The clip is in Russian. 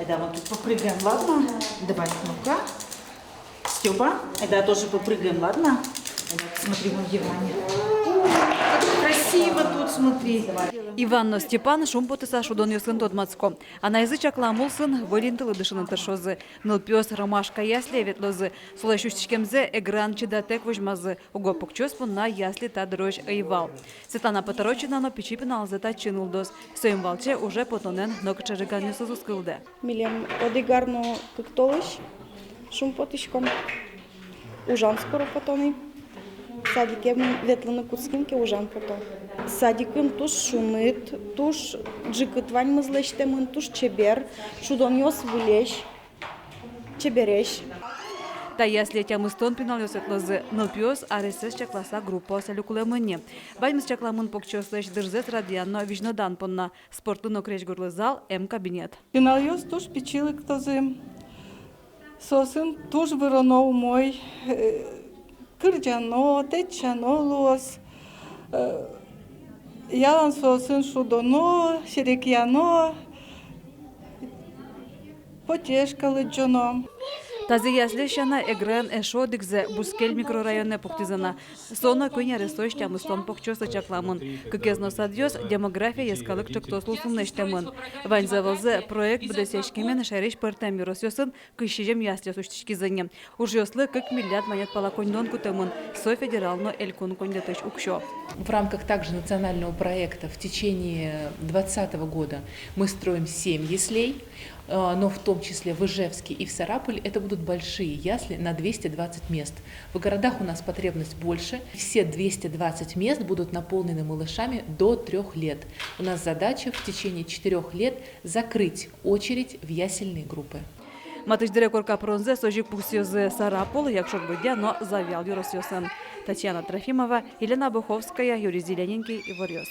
Айда, вот тут попрыгаем, ладно? Давай, ну-ка. Степа, айда тоже попрыгаем, ладно? Айда, смотри, вон Еване. Как красиво тут, смотри. Иванно Степан шумпотыса шудон йосын тодмацко. Анайзы чакламулсын вылинтылы дышынын тыршозы. Нылпёс ромашка ясли ветлозы. Солай шустичкемзе эгран чидатек вожмазы. Уго пукчоспун на ясли та дрожь айвал. Светлана Поторочина но печипин алзета чинулдос. Своим волче уже потонен нокчажиганю созускылды. Милем одигарно туктолыш, шумпотишком. Ужан скоро потони. Садикем ветлана куцкинке ужан пото. Садикем туш шунит, туш джикытвань мызлештемын, туш чебер, шудоньос вылеш, чебереш. Та ясли тямыстон пинал йосетлозы. Нылпёс аресес чакласа группа салюкулемыне. Ваймыс чакламын покчослеш дырзет радианно вижнодан понна. Спортын окреч горлы зал М-кабинет. Піналйос туж пічили ктози. Сосын туж виронов мой. Кырджано, течано лос. Ялан сосын шудоно, шерекяно. Потешкали джоно. Тази ясли шана эгрен эшодикзе бускель микрорайоне пуктизана. Сона көне арестойш тямыстон покчосы чакламын. Кыкезно садьос демография ескалык чоктослусын нештемын. Вань завалзы проект бдесешкемен шариш партем юросёсын кыщежем ясли суштичкизыне. Уж ёслы кык миллиард монет палаконьдон кутымын. Со федерално элькун кондетыш укшо. В рамках также национального проекта в течение 2020 года мы строим 7 яслей, но в том числе в Ижевске и в Сарапуле это будут большие ясли на 220 мест. В городах у нас потребность больше. Все 220 мест будут наполнены малышами до 3 лет. У нас задача в течение 4 лет закрыть очередь в ясельные группы. Матыш директорка Пронзе сожик пуксиозы Сарапул, якшок быдя, но завял юросёсын. Татьяна Трофимова, Елена Буховская, Юрий Зелененький и Ворёс.